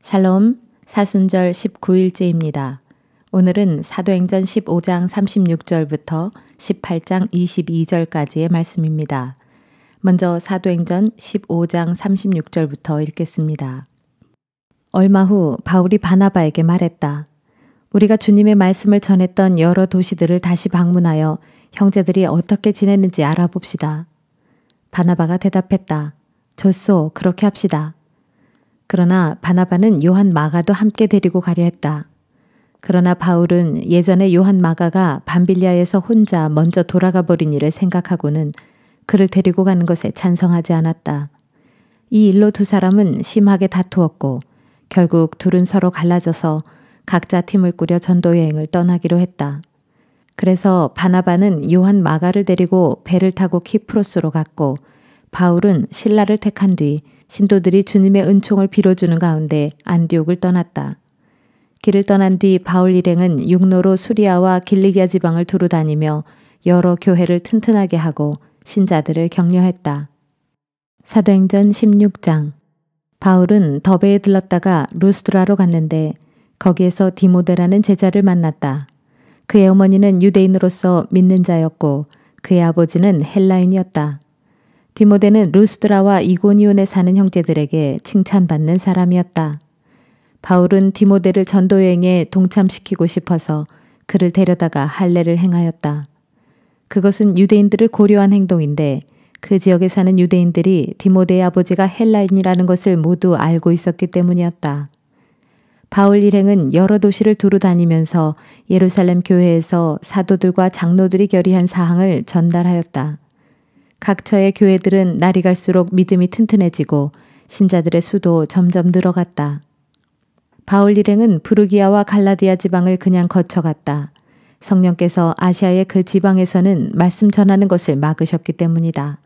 샬롬, 사순절 19일째입니다. 오늘은 사도행전 15장 36절부터 18장 22절까지의 말씀입니다. 먼저 사도행전 15장 36절부터 읽겠습니다. 얼마 후 바울이 바나바에게 말했다. 우리가 주님의 말씀을 전했던 여러 도시들을 다시 방문하여 형제들이 어떻게 지냈는지 알아봅시다. 바나바가 대답했다. 좋소, 그렇게 합시다. 그러나 바나바는 요한 마가도 함께 데리고 가려 했다. 그러나 바울은 예전에 요한 마가가 밤빌리아에서 혼자 먼저 돌아가 버린 일을 생각하고는 그를 데리고 가는 것에 찬성하지 않았다. 이 일로 두 사람은 심하게 다투었고 결국 둘은 서로 갈라져서 각자 팀을 꾸려 전도 여행을 떠나기로 했다. 그래서 바나바는 요한 마가를 데리고 배를 타고 키프로스로 갔고 바울은 실라를 택한 뒤 신도들이 주님의 은총을 빌어주는 가운데 안디옥을 떠났다. 길을 떠난 뒤 바울 일행은 육로로 수리아와 길리기아 지방을 두루 다니며 여러 교회를 튼튼하게 하고 신자들을 격려했다. 사도행전 16장. 바울은 더베에 들렀다가 루스드라로 갔는데 거기에서 디모데라는 제자를 만났다. 그의 어머니는 유대인으로서 믿는 자였고 그의 아버지는 헬라인이었다. 디모데는 루스드라와 이고니온에 사는 형제들에게 칭찬받는 사람이었다. 바울은 디모데를 전도여행에 동참시키고 싶어서 그를 데려다가 할례를 행하였다. 그것은 유대인들을 고려한 행동인데 그 지역에 사는 유대인들이 디모데의 아버지가 헬라인이라는 것을 모두 알고 있었기 때문이었다. 바울 일행은 여러 도시를 두루 다니면서 예루살렘 교회에서 사도들과 장로들이 결의한 사항을 전달하였다. 각처의 교회들은 날이 갈수록 믿음이 튼튼해지고 신자들의 수도 점점 늘어갔다. 바울 일행은 부르기아와 갈라디아 지방을 그냥 거쳐갔다. 성령께서 아시아의 그 지방에서는 말씀 전하는 것을 막으셨기 때문이다.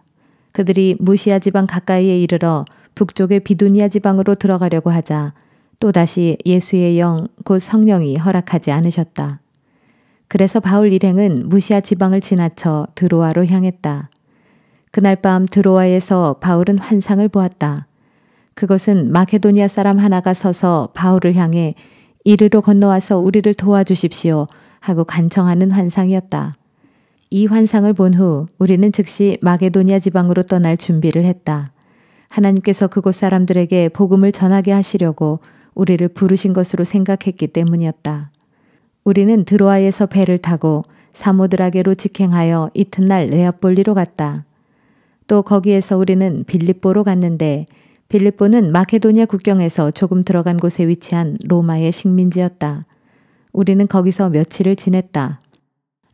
그들이 무시아 지방 가까이에 이르러 북쪽의 비두니아 지방으로 들어가려고 하자 또다시 예수의 영, 곧 성령이 허락하지 않으셨다. 그래서 바울 일행은 무시아 지방을 지나쳐 드로아로 향했다. 그날 밤 드로아에서 바울은 환상을 보았다. 그것은 마케도니아 사람 하나가 서서 바울을 향해 이리로 건너와서 우리를 도와주십시오 하고 간청하는 환상이었다. 이 환상을 본 후 우리는 즉시 마게도니아 지방으로 떠날 준비를 했다. 하나님께서 그곳 사람들에게 복음을 전하게 하시려고 우리를 부르신 것으로 생각했기 때문이었다. 우리는 드로아에서 배를 타고 사모드라게로 직행하여 이튿날 네아폴리로 갔다. 또 거기에서 우리는 빌립보로 갔는데 빌립보는 마케도니아 국경에서 조금 들어간 곳에 위치한 로마의 식민지였다. 우리는 거기서 며칠을 지냈다.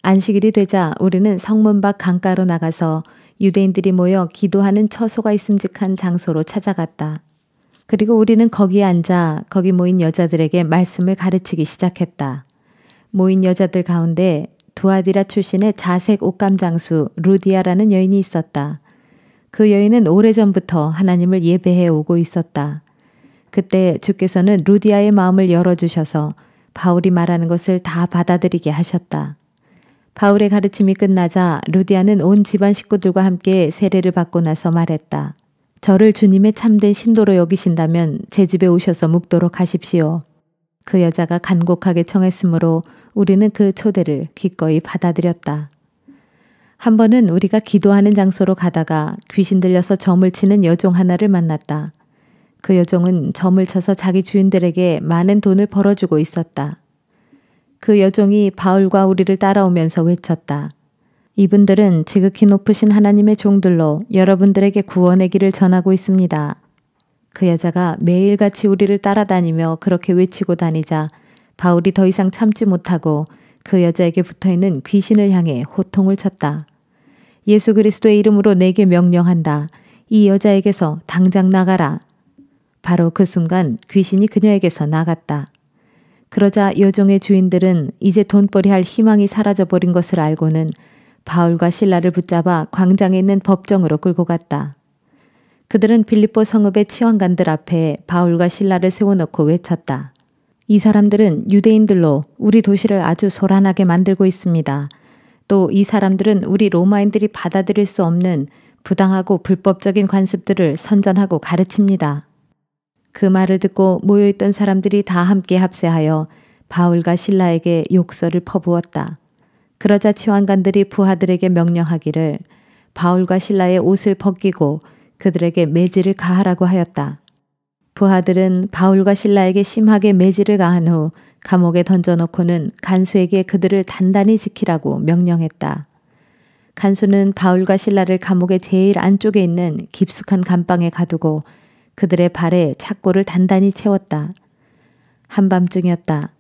안식일이 되자 우리는 성문 밖 강가로 나가서 유대인들이 모여 기도하는 처소가 있음직한 장소로 찾아갔다. 그리고 우리는 거기에 앉아 거기 모인 여자들에게 말씀을 가르치기 시작했다. 모인 여자들 가운데 두아디라 출신의 자색 옷감 장수 루디아라는 여인이 있었다. 그 여인은 오래전부터 하나님을 예배해 오고 있었다. 그때 주께서는 루디아의 마음을 열어주셔서 바울이 말하는 것을 다 받아들이게 하셨다. 바울의 가르침이 끝나자 루디아는 온 집안 식구들과 함께 세례를 받고 나서 말했다. 저를 주님의 참된 신도로 여기신다면 제 집에 오셔서 묵도록 하십시오. 그 여자가 간곡하게 청했으므로 우리는 그 초대를 기꺼이 받아들였다. 한 번은 우리가 기도하는 장소로 가다가 귀신 들려서 점을 치는 여종 하나를 만났다. 그 여종은 점을 쳐서 자기 주인들에게 많은 돈을 벌어주고 있었다. 그 여종이 바울과 우리를 따라오면서 외쳤다. 이분들은 지극히 높으신 하나님의 종들로 여러분들에게 구원의 길을 전하고 있습니다. 그 여자가 매일같이 우리를 따라다니며 그렇게 외치고 다니자 바울이 더 이상 참지 못하고 그 여자에게 붙어있는 귀신을 향해 호통을 쳤다. 예수 그리스도의 이름으로 내게 명령한다. 이 여자에게서 당장 나가라. 바로 그 순간 귀신이 그녀에게서 나갔다. 그러자 여종의 주인들은 이제 돈벌이 할 희망이 사라져버린 것을 알고는 바울과 실라를 붙잡아 광장에 있는 법정으로 끌고 갔다. 그들은 빌립보 성읍의 치환관들 앞에 바울과 실라를 세워놓고 외쳤다. 이 사람들은 유대인들로 우리 도시를 아주 소란하게 만들고 있습니다. 또 이 사람들은 우리 로마인들이 받아들일 수 없는 부당하고 불법적인 관습들을 선전하고 가르칩니다. 그 말을 듣고 모여있던 사람들이 다 함께 합세하여 바울과 실라에게 욕설을 퍼부었다. 그러자 치환관들이 부하들에게 명령하기를 바울과 실라의 옷을 벗기고 그들에게 매질을 가하라고 하였다. 부하들은 바울과 실라에게 심하게 매질을 가한 후 감옥에 던져놓고는 간수에게 그들을 단단히 지키라고 명령했다. 간수는 바울과 실라를 감옥의 제일 안쪽에 있는 깊숙한 감방에 가두고 그들의 발에 착고를 단단히 채웠다. 한밤중이었다.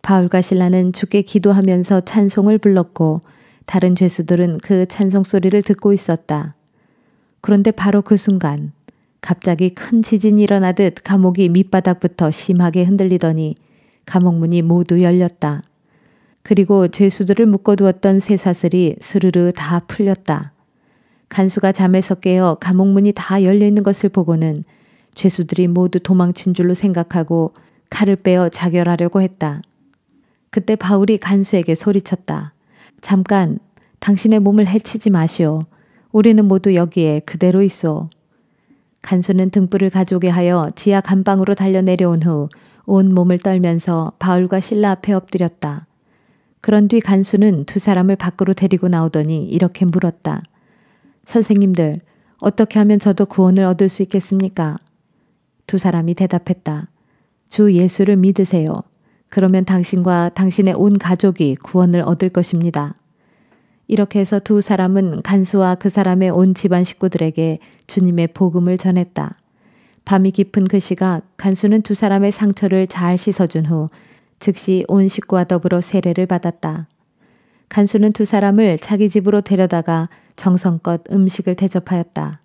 바울과 실라는 주께 기도하면서 찬송을 불렀고 다른 죄수들은 그 찬송 소리를 듣고 있었다. 그런데 바로 그 순간 갑자기 큰 지진이 일어나듯 감옥이 밑바닥부터 심하게 흔들리더니 감옥문이 모두 열렸다. 그리고 죄수들을 묶어두었던 쇠사슬이 스르르 다 풀렸다. 간수가 잠에서 깨어 감옥문이 다 열려있는 것을 보고는 죄수들이 모두 도망친 줄로 생각하고 칼을 빼어 자결하려고 했다. 그때 바울이 간수에게 소리쳤다. 잠깐, 당신의 몸을 해치지 마시오. 우리는 모두 여기에 그대로 있어. 간수는 등불을 가져오게 하여 지하 감방으로 달려 내려온 후 온 몸을 떨면서 바울과 실라 앞에 엎드렸다. 그런 뒤 간수는 두 사람을 밖으로 데리고 나오더니 이렇게 물었다. 선생님들, 어떻게 하면 저도 구원을 얻을 수 있겠습니까? 두 사람이 대답했다. 주 예수를 믿으세요. 그러면 당신과 당신의 온 가족이 구원을 얻을 것입니다. 이렇게 해서 두 사람은 간수와 그 사람의 온 집안 식구들에게 주님의 복음을 전했다. 밤이 깊은 그 시각 간수는 두 사람의 상처를 잘 씻어준 후 즉시 온 식구와 더불어 세례를 받았다. 간수는 두 사람을 자기 집으로 데려다가 정성껏 음식을 대접하였다.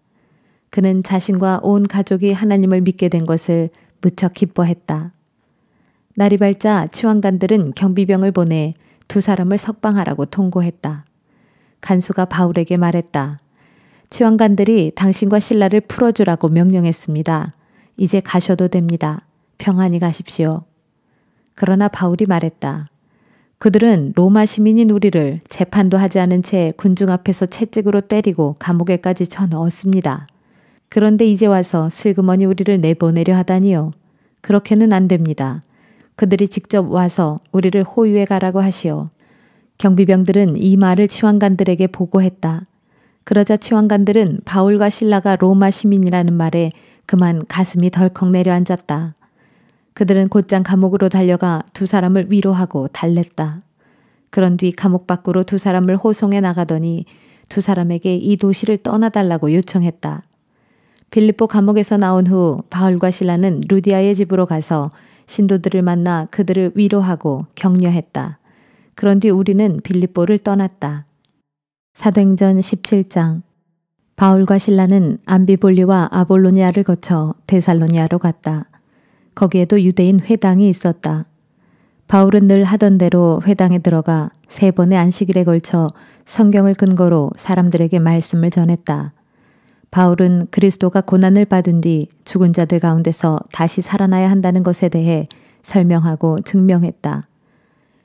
그는 자신과 온 가족이 하나님을 믿게 된 것을 무척 기뻐했다. 날이 밝자 치환관들은 경비병을 보내 두 사람을 석방하라고 통고했다. 간수가 바울에게 말했다. 치환관들이 당신과 실라를 풀어주라고 명령했습니다. 이제 가셔도 됩니다. 평안히 가십시오. 그러나 바울이 말했다. 그들은 로마 시민인 우리를 재판도 하지 않은 채 군중 앞에서 채찍으로 때리고 감옥에까지 쳐넣었습니다. 그런데 이제 와서 슬그머니 우리를 내보내려 하다니요. 그렇게는 안 됩니다. 그들이 직접 와서 우리를 호유해 가라고 하시오. 경비병들은 이 말을 치환관들에게 보고했다. 그러자 치환관들은 바울과 실라가 로마 시민이라는 말에 그만 가슴이 덜컥 내려앉았다. 그들은 곧장 감옥으로 달려가 두 사람을 위로하고 달랬다. 그런 뒤 감옥 밖으로 두 사람을 호송해 나가더니 두 사람에게 이 도시를 떠나달라고 요청했다. 빌립보 감옥에서 나온 후 바울과 실라는 루디아의 집으로 가서 신도들을 만나 그들을 위로하고 격려했다. 그런 뒤 우리는 빌립보를 떠났다. 사도행전 17장. 바울과 실라는 암비볼리와 아볼로니아를 거쳐 데살로니아로 갔다. 거기에도 유대인 회당이 있었다. 바울은 늘 하던 대로 회당에 들어가 3번의 안식일에 걸쳐 성경을 근거로 사람들에게 말씀을 전했다. 바울은 그리스도가 고난을 받은 뒤 죽은 자들 가운데서 다시 살아나야 한다는 것에 대해 설명하고 증명했다.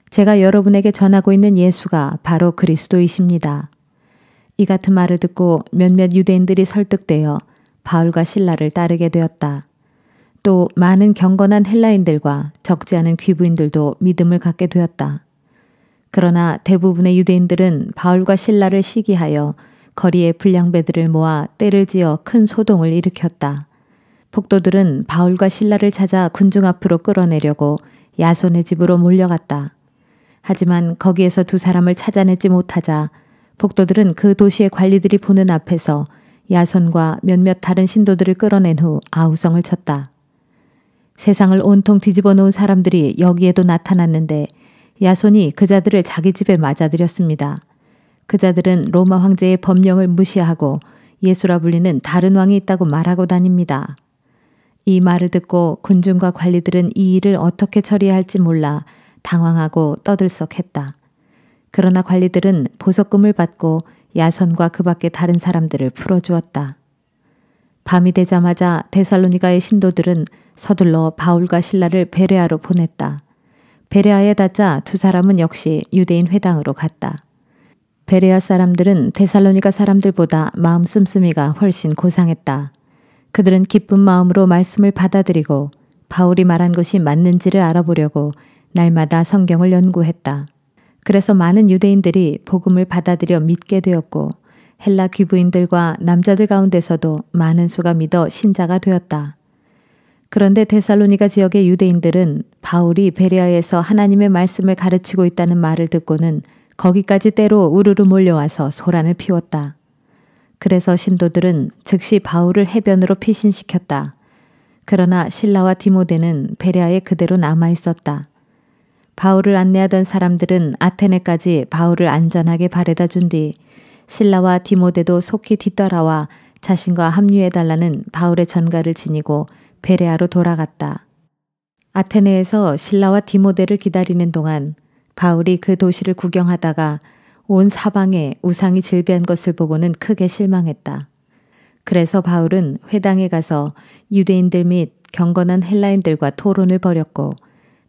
제가 여러분에게 전하고 있는 예수가 바로 그리스도이십니다. 이 같은 말을 듣고 몇몇 유대인들이 설득되어 바울과 실라를 따르게 되었다. 또 많은 경건한 헬라인들과 적지 않은 귀부인들도 믿음을 갖게 되었다. 그러나 대부분의 유대인들은 바울과 실라를 시기하여 거리에 불량배들을 모아 떼를 지어 큰 소동을 일으켰다. 폭도들은 바울과 실라를 찾아 군중 앞으로 끌어내려고 야손의 집으로 몰려갔다. 하지만 거기에서 두 사람을 찾아내지 못하자 폭도들은 그 도시의 관리들이 보는 앞에서 야손과 몇몇 다른 신도들을 끌어낸 후 아우성을 쳤다. 세상을 온통 뒤집어 놓은 사람들이 여기에도 나타났는데 야손이 그 자들을 자기 집에 맞아들였습니다. 그 자들은 로마 황제의 법령을 무시하고 예수라 불리는 다른 왕이 있다고 말하고 다닙니다. 이 말을 듣고 군중과 관리들은 이 일을 어떻게 처리해야 할지 몰라 당황하고 떠들썩했다. 그러나 관리들은 보석금을 받고 야손과 그 밖의 다른 사람들을 풀어주었다. 밤이 되자마자 데살로니가의 신도들은 서둘러 바울과 실라를 베레아로 보냈다. 베레아에 닿자 두 사람은 역시 유대인 회당으로 갔다. 베레아 사람들은 데살로니가 사람들보다 마음 씀씀이가 훨씬 고상했다. 그들은 기쁜 마음으로 말씀을 받아들이고 바울이 말한 것이 맞는지를 알아보려고 날마다 성경을 연구했다. 그래서 많은 유대인들이 복음을 받아들여 믿게 되었고 헬라 귀부인들과 남자들 가운데서도 많은 수가 믿어 신자가 되었다. 그런데 데살로니가 지역의 유대인들은 바울이 베레아에서 하나님의 말씀을 가르치고 있다는 말을 듣고는 거기까지 때로 우르르 몰려와서 소란을 피웠다. 그래서 신도들은 즉시 바울을 해변으로 피신시켰다. 그러나 실라와 디모데는 베레아에 그대로 남아 있었다. 바울을 안내하던 사람들은 아테네까지 바울을 안전하게 바래다 준 뒤 실라와 디모데도 속히 뒤따라와 자신과 합류해달라는 바울의 전가를 지니고 베레아로 돌아갔다. 아테네에서 실라와 디모데를 기다리는 동안 바울이 그 도시를 구경하다가 온 사방에 우상이 즐비한 것을 보고는 크게 실망했다. 그래서 바울은 회당에 가서 유대인들 및 경건한 헬라인들과 토론을 벌였고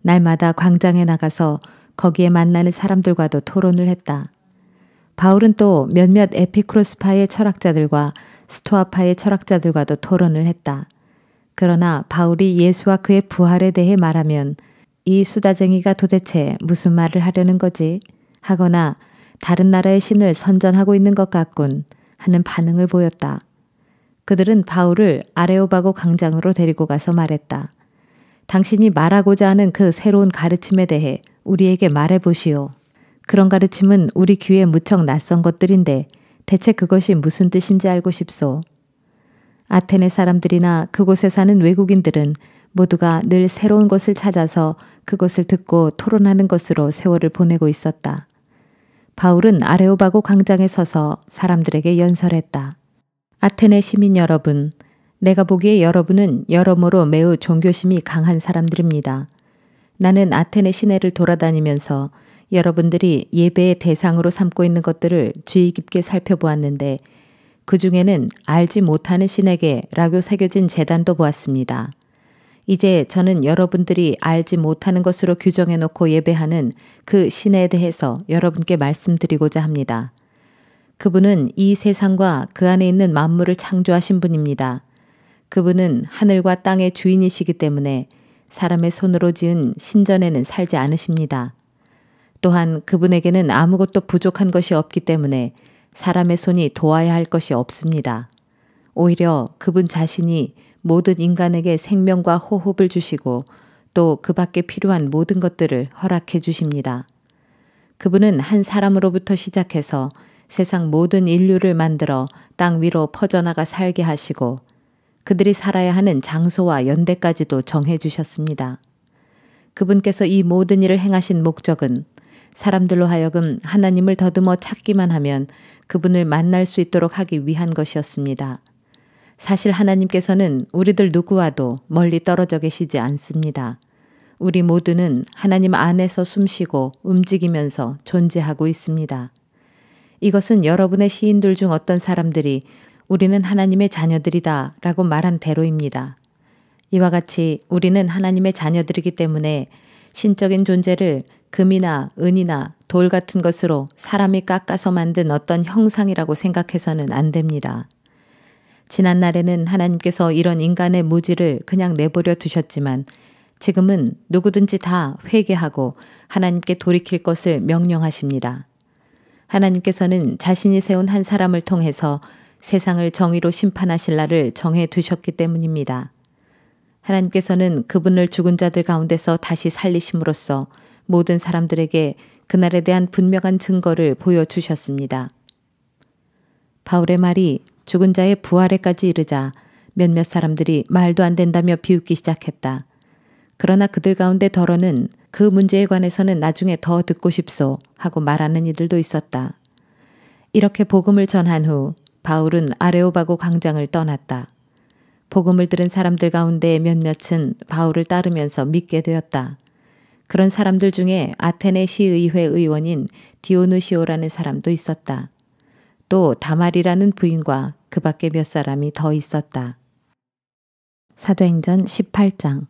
날마다 광장에 나가서 거기에 만나는 사람들과도 토론을 했다. 바울은 또 몇몇 에피쿠로스파의 철학자들과 스토아파의 철학자들과도 토론을 했다. 그러나 바울이 예수와 그의 부활에 대해 말하면 이 수다쟁이가 도대체 무슨 말을 하려는 거지? 하거나 다른 나라의 신을 선전하고 있는 것 같군 하는 반응을 보였다. 그들은 바울을 아레오바고 광장으로 데리고 가서 말했다. 당신이 말하고자 하는 그 새로운 가르침에 대해 우리에게 말해보시오. 그런 가르침은 우리 귀에 무척 낯선 것들인데 대체 그것이 무슨 뜻인지 알고 싶소. 아테네 사람들이나 그곳에 사는 외국인들은 모두가 늘 새로운 것을 찾아서 그것을 듣고 토론하는 것으로 세월을 보내고 있었다. 바울은 아레오바고 광장에 서서 사람들에게 연설했다. 아테네 시민 여러분, 내가 보기에 여러분은 여러모로 매우 종교심이 강한 사람들입니다. 나는 아테네 시내를 돌아다니면서 여러분들이 예배의 대상으로 삼고 있는 것들을 주의 깊게 살펴보았는데 그 중에는 알지 못하는 신에게 라고 새겨진 제단도 보았습니다. 이제 저는 여러분들이 알지 못하는 것으로 규정해놓고 예배하는 그 신에 대해서 여러분께 말씀드리고자 합니다. 그분은 이 세상과 그 안에 있는 만물을 창조하신 분입니다. 그분은 하늘과 땅의 주인이시기 때문에 사람의 손으로 지은 신전에는 살지 않으십니다. 또한 그분에게는 아무것도 부족한 것이 없기 때문에 사람의 손이 도와야 할 것이 없습니다. 오히려 그분 자신이 모든 인간에게 생명과 호흡을 주시고 또 그 밖에 필요한 모든 것들을 허락해 주십니다. 그분은 한 사람으로부터 시작해서 세상 모든 인류를 만들어 땅 위로 퍼져나가 살게 하시고 그들이 살아야 하는 장소와 연대까지도 정해 주셨습니다. 그분께서 이 모든 일을 행하신 목적은 사람들로 하여금 하나님을 더듬어 찾기만 하면 그분을 만날 수 있도록 하기 위한 것이었습니다. 사실 하나님께서는 우리들 누구와도 멀리 떨어져 계시지 않습니다. 우리 모두는 하나님 안에서 숨쉬고 움직이면서 존재하고 있습니다. 이것은 여러분의 시인들 중 어떤 사람들이 우리는 하나님의 자녀들이다 라고 말한 대로입니다. 이와 같이 우리는 하나님의 자녀들이기 때문에 신적인 존재를 금이나 은이나 돌 같은 것으로 사람이 깎아서 만든 어떤 형상이라고 생각해서는 안 됩니다. 지난 날에는 하나님께서 이런 인간의 무지를 그냥 내버려 두셨지만 지금은 누구든지 다 회개하고 하나님께 돌이킬 것을 명령하십니다. 하나님께서는 자신이 세운 한 사람을 통해서 세상을 정의로 심판하실 날을 정해 두셨기 때문입니다. 하나님께서는 그분을 죽은 자들 가운데서 다시 살리심으로써 모든 사람들에게 그날에 대한 분명한 증거를 보여주셨습니다. 바울의 말이 죽은 자의 부활에까지 이르자 몇몇 사람들이 말도 안 된다며 비웃기 시작했다. 그러나 그들 가운데 더러는 그 문제에 관해서는 나중에 더 듣고 싶소 하고 말하는 이들도 있었다. 이렇게 복음을 전한 후 바울은 아레오바고 광장을 떠났다. 복음을 들은 사람들 가운데 몇몇은 바울을 따르면서 믿게 되었다. 그런 사람들 중에 아테네 시의회 의원인 디오누시오라는 사람도 있었다. 또 다말이라는 부인과 그 밖에 몇 사람이 더 있었다. 사도행전 18장.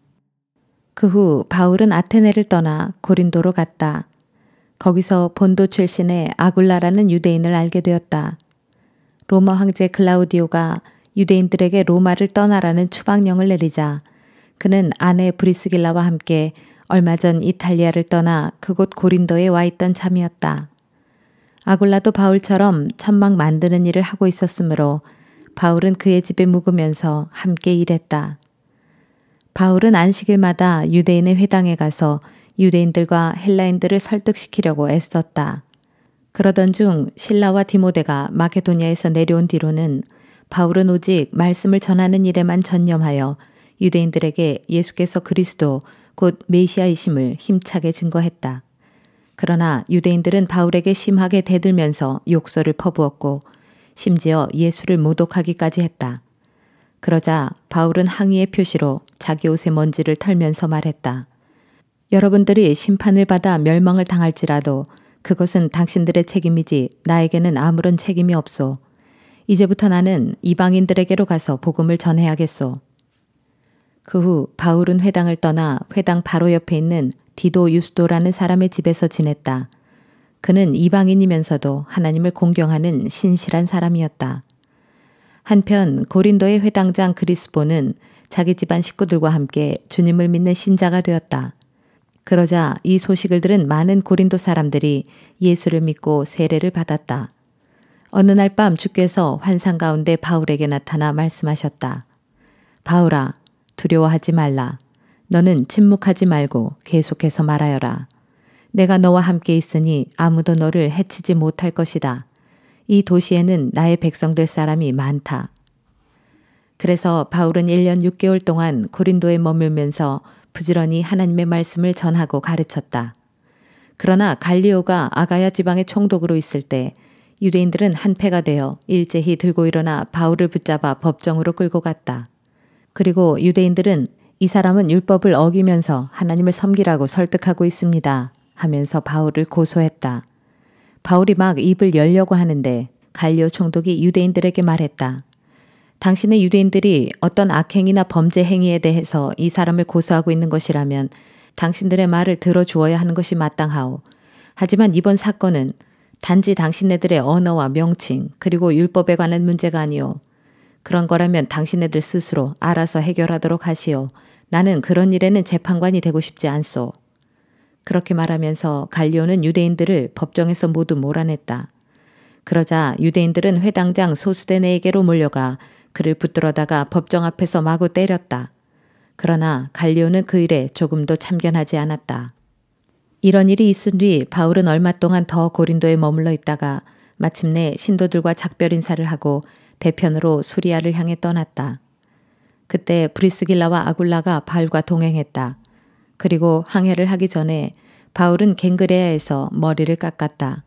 그 후 바울은 아테네를 떠나 고린도로 갔다. 거기서 본도 출신의 아굴라라는 유대인을 알게 되었다. 로마 황제 클라우디오가 유대인들에게 로마를 떠나라는 추방령을 내리자 그는 아내 브리스길라와 함께 얼마 전 이탈리아를 떠나 그곳 고린도에 와 있던 참이었다. 아굴라도 바울처럼 천막 만드는 일을 하고 있었으므로 바울은 그의 집에 묵으면서 함께 일했다. 바울은 안식일마다 유대인의 회당에 가서 유대인들과 헬라인들을 설득시키려고 애썼다. 그러던 중 실라와 디모데가 마케도니아에서 내려온 뒤로는 바울은 오직 말씀을 전하는 일에만 전념하여 유대인들에게 예수께서 그리스도 곧 메시아이심을 힘차게 증거했다. 그러나 유대인들은 바울에게 심하게 대들면서 욕설을 퍼부었고 심지어 예수를 모독하기까지 했다. 그러자 바울은 항의의 표시로 자기 옷의 먼지를 털면서 말했다. 여러분들이 심판을 받아 멸망을 당할지라도 그것은 당신들의 책임이지 나에게는 아무런 책임이 없소. 이제부터 나는 이방인들에게로 가서 복음을 전해야겠소. 그 후 바울은 회당을 떠나 회당 바로 옆에 있는 디도 유스도라는 사람의 집에서 지냈다. 그는 이방인이면서도 하나님을 공경하는 신실한 사람이었다. 한편 고린도의 회당장 그리스보는 자기 집안 식구들과 함께 주님을 믿는 신자가 되었다. 그러자 이 소식을 들은 많은 고린도 사람들이 예수를 믿고 세례를 받았다. 어느 날 밤 주께서 환상 가운데 바울에게 나타나 말씀하셨다. 바울아, 두려워하지 말라. 너는 침묵하지 말고 계속해서 말하여라. 내가 너와 함께 있으니 아무도 너를 해치지 못할 것이다. 이 도시에는 나의 백성될 사람이 많다. 그래서 바울은 1년 6개월 동안 고린도에 머물면서 부지런히 하나님의 말씀을 전하고 가르쳤다. 그러나 갈리오가 아가야 지방의 총독으로 있을 때 유대인들은 한패가 되어 일제히 들고 일어나 바울을 붙잡아 법정으로 끌고 갔다. 그리고 유대인들은 이 사람은 율법을 어기면서 하나님을 섬기라고 설득하고 있습니다 하면서 바울을 고소했다. 바울이 막 입을 열려고 하는데 갈리오 총독이 유대인들에게 말했다. 당신의 유대인들이 어떤 악행이나 범죄 행위에 대해서 이 사람을 고소하고 있는 것이라면 당신들의 말을 들어주어야 하는 것이 마땅하오. 하지만 이번 사건은 단지 당신네들의 언어와 명칭 그리고 율법에 관한 문제가 아니오. 그런 거라면 당신네들 스스로 알아서 해결하도록 하시오. 나는 그런 일에는 재판관이 되고 싶지 않소. 그렇게 말하면서 갈리오는 유대인들을 법정에서 모두 몰아냈다. 그러자 유대인들은 회당장 소스데네에게로 몰려가 그를 붙들어다가 법정 앞에서 마구 때렸다. 그러나 갈리오는 그 일에 조금도 참견하지 않았다. 이런 일이 있은 뒤 바울은 얼마 동안 더 고린도에 머물러 있다가 마침내 신도들과 작별 인사를 하고 배편으로 수리아를 향해 떠났다. 그때 브리스길라와 아굴라가 바울과 동행했다. 그리고 항해를 하기 전에 바울은 갱그레아에서 머리를 깎았다.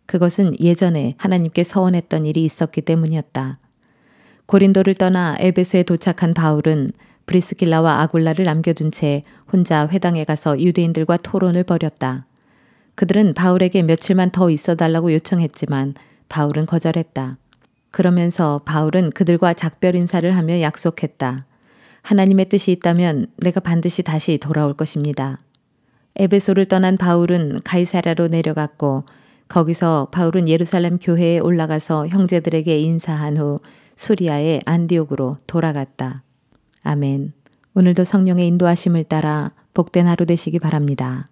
그것은 예전에 하나님께 서원했던 일이 있었기 때문이었다. 고린도를 떠나 에베소에 도착한 바울은 브리스길라와 아굴라를 남겨둔 채 혼자 회당에 가서 유대인들과 토론을 벌였다. 그들은 바울에게 며칠만 더 있어달라고 요청했지만 바울은 거절했다. 그러면서 바울은 그들과 작별 인사를 하며 약속했다. 하나님의 뜻이 있다면 내가 반드시 다시 돌아올 것입니다. 에베소를 떠난 바울은 가이사랴로 내려갔고 거기서 바울은 예루살렘 교회에 올라가서 형제들에게 인사한 후 수리아의 안디옥으로 돌아갔다. 아멘. 오늘도 성령의 인도하심을 따라 복된 하루 되시기 바랍니다.